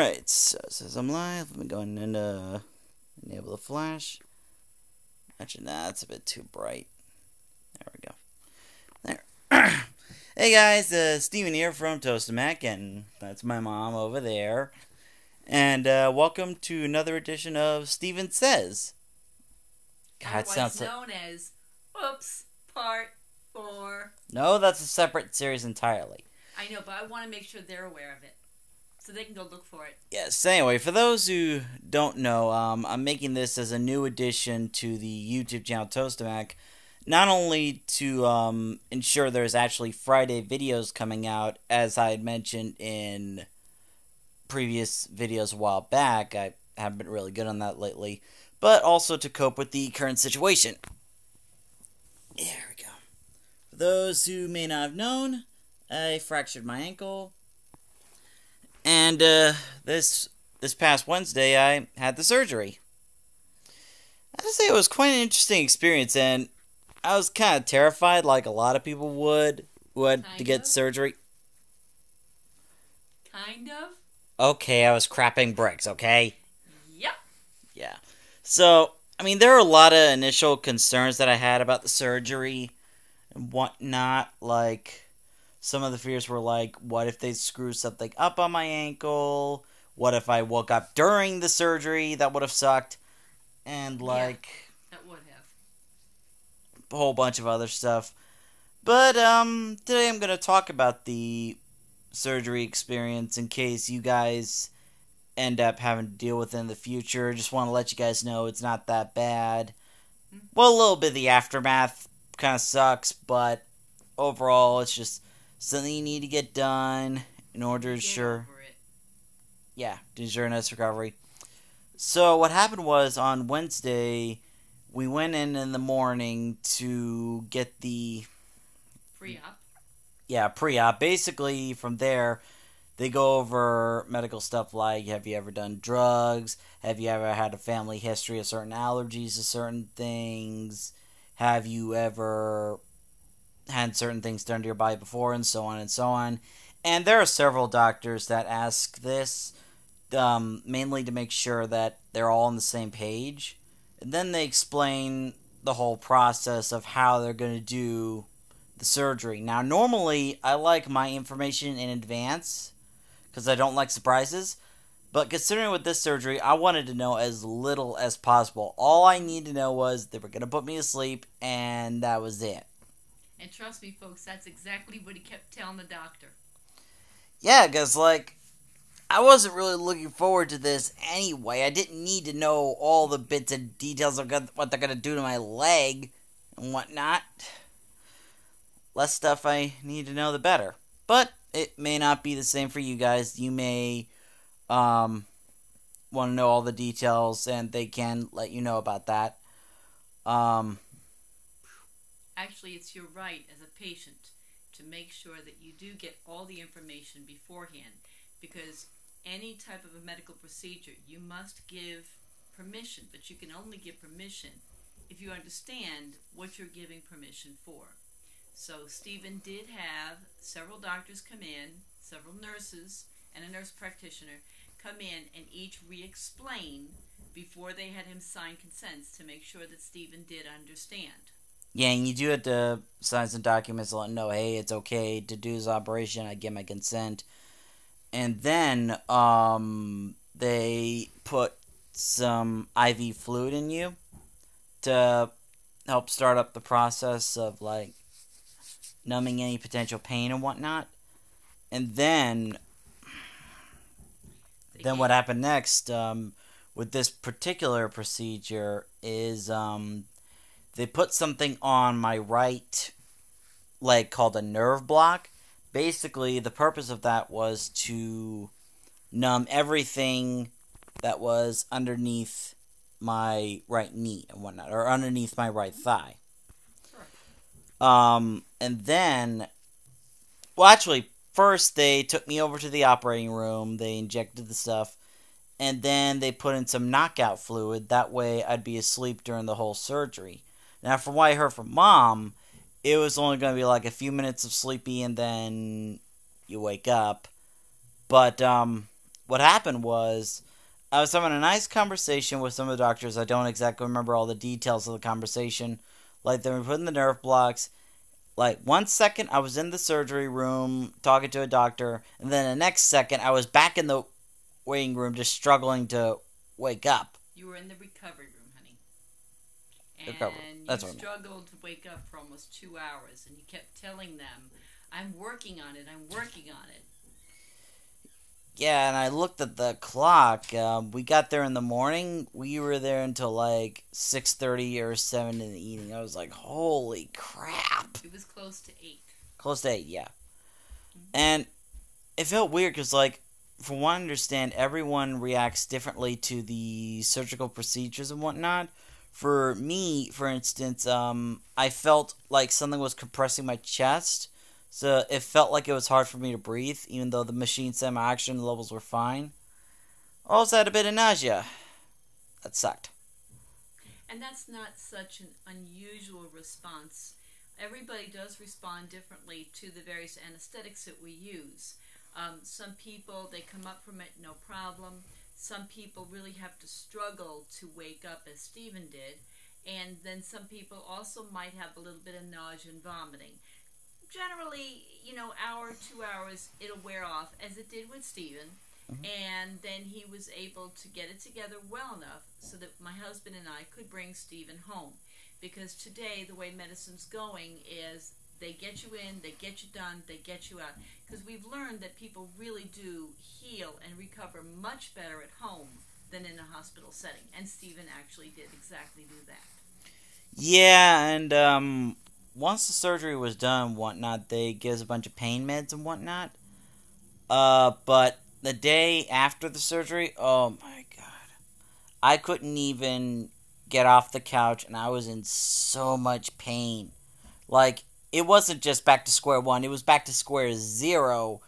Alright, so it says I'm live. Let me go and enable the flash. Actually, nah, that's a bit too bright. There we go. There. Hey guys, Steven here from Tostemac, and that's my mom over there. And welcome to another edition of Steven Says. God, otherwise known as Oops, Part 4. No, that's a separate series entirely. I know, but I want to make sure they're aware of it, so they can go look for it. Yes, anyway, for those who don't know, I'm making this as a new addition to the YouTube channel Tostemac, not only to ensure there's actually Friday videos coming out, as I had mentioned in previous videos a while back. I haven't been really good on that lately, but also to cope with the current situation. There we go. For those who may not have known, I fractured my ankle. And this past Wednesday, I had the surgery. I have to say it was quite an interesting experience, and I was kind of terrified, like a lot of people would who had to get surgery. Kind of? Okay, I was crapping bricks, okay? Yep. Yeah. So, I mean, there were a lot of initial concerns that I had about the surgery and whatnot, like some of the fears were like, what if they screw something up on my ankle? What if I woke up during the surgery? That would have sucked. And like, yeah, that would have. A whole bunch of other stuff. But today I'm going to talk about the surgery experience in case you guys end up having to deal with it in the future. Just want to let you guys know it's not that bad. Well, a little bit of the aftermath kind of sucks, but overall it's just something you need to get done in order to ensure a nice recovery. So what happened was on Wednesday, we went in the morning to get the pre-op. Yeah, pre-op. Basically, from there, they go over medical stuff like, have you ever done drugs? Have you ever had a family history of certain allergies to certain things? Have you ever had certain things done to your body before, and so on and so on. And there are several doctors that ask this, mainly to make sure that they're all on the same page. And then they explain the whole process of how they're going to do the surgery. Now, normally, I like my information in advance, because I don't like surprises. But considering with this surgery, I wanted to know as little as possible. All I need to know was they were going to put me to sleep, and that was it. And trust me, folks, that's exactly what he kept telling the doctor. Yeah, because, like, I wasn't really looking forward to this anyway. I didn't need to know all the bits and details of what they're going to do to my leg and whatnot. Less stuff I need to know, the better. But it may not be the same for you guys. You may want to know all the details, and they can let you know about that. Actually, it's your right as a patient to make sure that you do get all the information beforehand, because any type of a medical procedure, you must give permission, but you can only give permission if you understand what you're giving permission for. So Stephen did have several doctors come in, several nurses, and a nurse practitioner come in and each re-explain before they had him sign consents to make sure that Stephen did understand. Yeah, and you do have to sign some documents to let them know, hey, it's okay to do this operation, I give my consent. And then, they put some IV fluid in you to help start up the process of, like, numbing any potential pain and whatnot. And then what happened next, with this particular procedure is, they put something on my right leg called a nerve block. Basically, the purpose of that was to numb everything that was underneath my right knee and whatnot, or underneath my right thigh. And then, well, actually, first they took me over to the operating room, they injected the stuff, and then they put in some knockout fluid. That way I'd be asleep during the whole surgery. Now, from what I heard from Mom, it was only going to be like a few minutes of sleepy and then you wake up. But what happened was I was having a nice conversation with some of the doctors. I don't exactly remember all the details of the conversation. Like, they were putting the nerve blocks. Like, 1 second I was in the surgery room talking to a doctor, and then the next second I was back in the waiting room just struggling to wake up. You were in the recovery room, honey. Recovery. And That's you what I meant. struggled to wake up for almost 2 hours, and you kept telling them, I'm working on it, I'm working on it. Yeah, and I looked at the clock. We got there in the morning. We were there until like 6:30 or 7 in the evening. I was like, holy crap. It was close to 8. Close to 8, yeah. Mm-hmm. And it felt weird because, like, from what I understand, everyone reacts differently to the surgical procedures and whatnot. For me, for instance, I felt like something was compressing my chest. So it felt like it was hard for me to breathe, even though the machine said my oxygen levels were fine. Also had a bit of nausea. That sucked. And that's not such an unusual response. Everybody does respond differently to the various anesthetics that we use. Some people, they come up from it no problem. Some people really have to struggle to wake up, as Stephen did. And then some people also might have a little bit of nausea and vomiting. Generally, hour, 2 hours, it'll wear off, as it did with Stephen. Mm-hmm. And then he was able to get it together well enough so that my husband and I could bring Stephen home. Because today, the way medicine's going is they get you in, they get you done, they get you out. Because we've learned that people really do heal and recover much better at home than in a hospital setting. And Stephen actually did exactly do that. Yeah, and once the surgery was done and whatnot, they give us a bunch of pain meds and whatnot. But the day after the surgery, oh my god. I couldn't even get off the couch, and I was in so much pain. Like, it wasn't just back to square one, it was back to square zero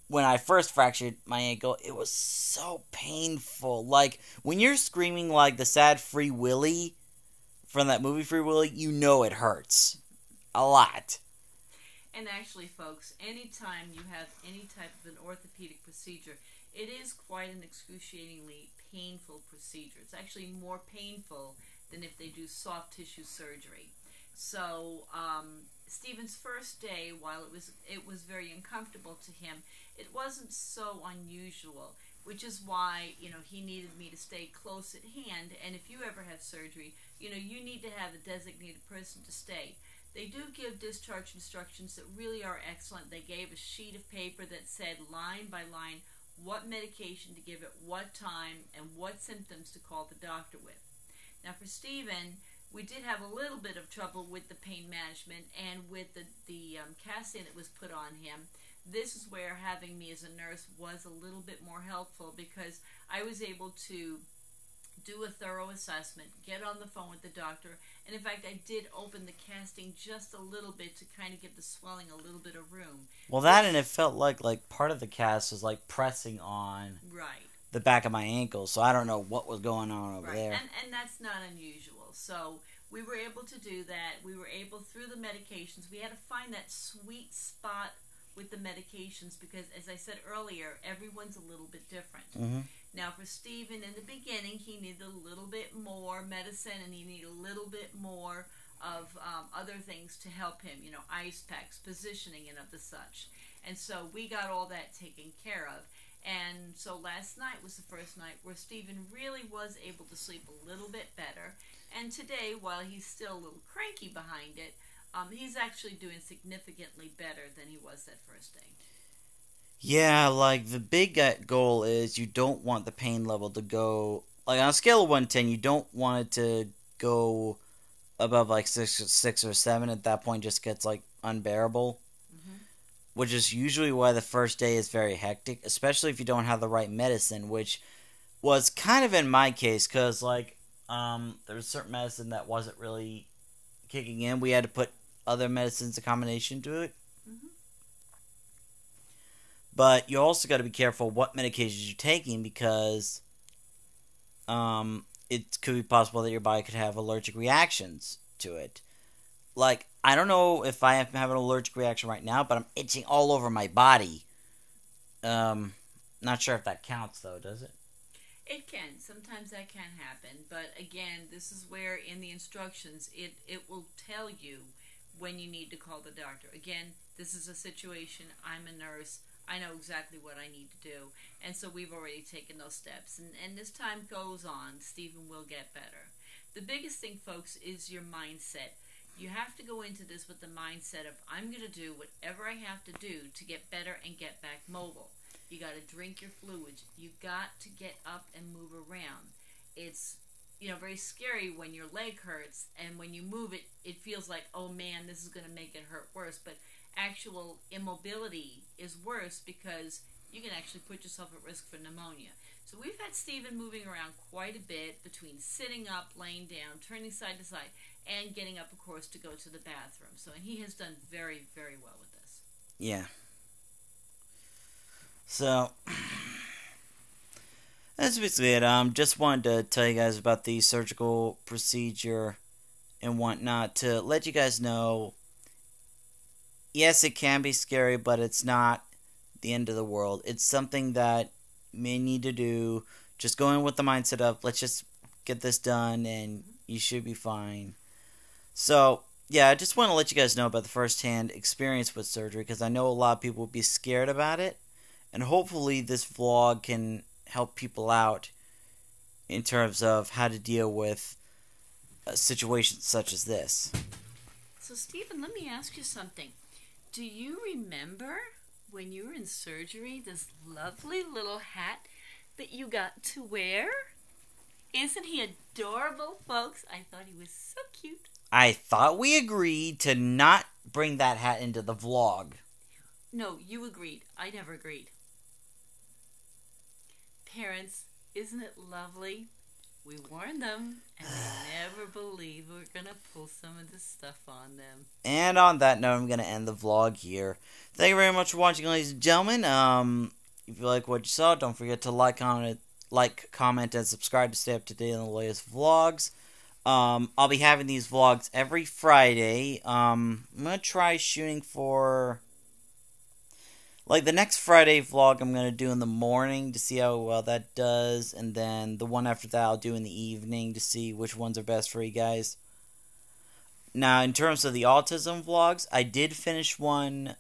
when I first fractured my ankle. It was so painful. Like, when you're screaming like the sad Free Willy from that movie Free Willy, you know it hurts. A lot. And actually, folks, anytime you have any type of an orthopedic procedure, it is quite an excruciatingly painful procedure. It's actually more painful than if they do soft tissue surgery. So, Stephen's first day, while it was very uncomfortable to him, it wasn't so unusual, which is why, he needed me to stay close at hand. And if you ever have surgery, you need to have a designated person to stay. They do give discharge instructions that really are excellent. They gave a sheet of paper that said line by line what medication to give at what time and what symptoms to call the doctor with. Now for Stephen, we did have a little bit of trouble with the pain management and with the casting that was put on him. This is where having me as a nurse was a little bit more helpful, because I was able to do a thorough assessment, get on the phone with the doctor, and in fact I did open the casting just a little bit to kind of give the swelling a little bit of room. Well, that, and it felt like part of the cast was like pressing on Right. the back of my ankle, so I don't know what was going on over Right. there. And that's not unusual. So we were able to do that. We were able, through the medications, we had to find that sweet spot with the medications, because as I said earlier, everyone's a little bit different. Mm-hmm. Now for Stephen, in the beginning, he needed a little bit more medicine, and he needed a little bit more of other things to help him, ice packs, positioning, and of the such. And so we got all that taken care of. And so last night was the first night where Stephen really was able to sleep a little bit better. And today, while he's still a little cranky behind it, he's actually doing significantly better than he was that first day. Yeah, like, the big goal is you don't want the pain level to go, like, on a scale of 1 to 10, you don't want it to go above, like, 6 or 7. At that point, just gets, like, unbearable. Mm-hmm. Which is usually why the first day is very hectic, especially if you don't have the right medicine, which was kind of in my case, because, like, there was certain medicine that wasn't really kicking in. We had to put other medicines in combination to it. Mm-hmm. But you also got to be careful what medications you're taking, because it could be possible that your body could have allergic reactions to it. Like, I don't know if I have an allergic reaction right now, but I'm itching all over my body. Not Not sure if that counts, though, does it? It can. Sometimes that can happen. But again, this is where in the instructions it will tell you when you need to call the doctor. Again, this is a situation. I'm a nurse. I know exactly what I need to do. And so we've already taken those steps. And as time goes on, Stephen will get better. The biggest thing, folks, is your mindset. You have to go into this with the mindset of, I'm going to do whatever I have to do to get better and get back mobile. You got to drink your fluids. You got to get up and move around. It's, very scary when your leg hurts, and when you move it, it feels like, oh man, this is going to make it hurt worse. But actual immobility is worse because you can actually put yourself at risk for pneumonia. So we've had Stephen moving around quite a bit between sitting up, laying down, turning side to side, and getting up, of course, to go to the bathroom. So, and he has done very, very well with this. Yeah. So, that's basically it. Just wanted to tell you guys about the surgical procedure and whatnot to let you guys know. Yes, it can be scary, but it's not the end of the world. It's something that you may need to do. Just go in with the mindset of, let's just get this done and you should be fine. So, yeah, I just want to let you guys know about the first-hand experience with surgery because I know a lot of people would be scared about it. And hopefully this vlog can help people out in terms of how to deal with situations such as this. So, Stephen, let me ask you something. Do you remember when you were in surgery, this lovely little hat that you got to wear? Isn't he adorable, folks? I thought he was so cute. I thought we agreed to not bring that hat into the vlog. No, you agreed. I never agreed. Parents, isn't it lovely? We warned them, and they never believed we were going to pull some of this stuff on them. And on that note, I'm going to end the vlog here. Thank you very much for watching, ladies and gentlemen. If you like what you saw, don't forget to like, comment, and subscribe to stay up to date on the latest vlogs. I'll be having these vlogs every Friday. I'm going to try shooting for... the next Friday vlog I'm going to do in the morning to see how well that does. And then the one after that I'll do in the evening to see which ones are best for you guys. Now, in terms of the autism vlogs, I did finish one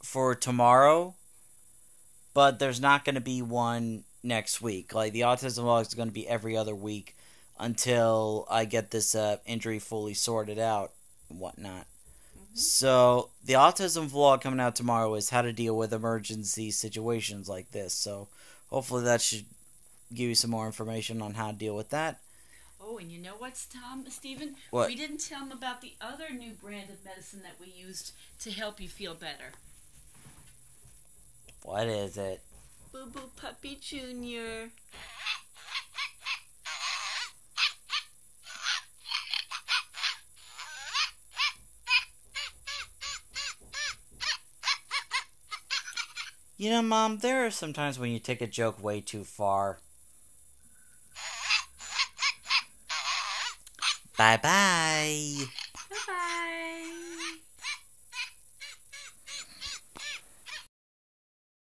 for tomorrow. But there's not going to be one next week. The autism vlog is going to be every other week until I get this injury fully sorted out and whatnot. So, the autism vlog coming out tomorrow is how to deal with emergency situations like this. So, hopefully that should give you some more information on how to deal with that. Oh, and you know what's, Stephen? What? We didn't tell them about the other new brand of medicine that we used to help you feel better. What is it? Boo Boo Puppy Jr. You know, Mom, there are some times when you take a joke way too far. Bye-bye. Bye-bye.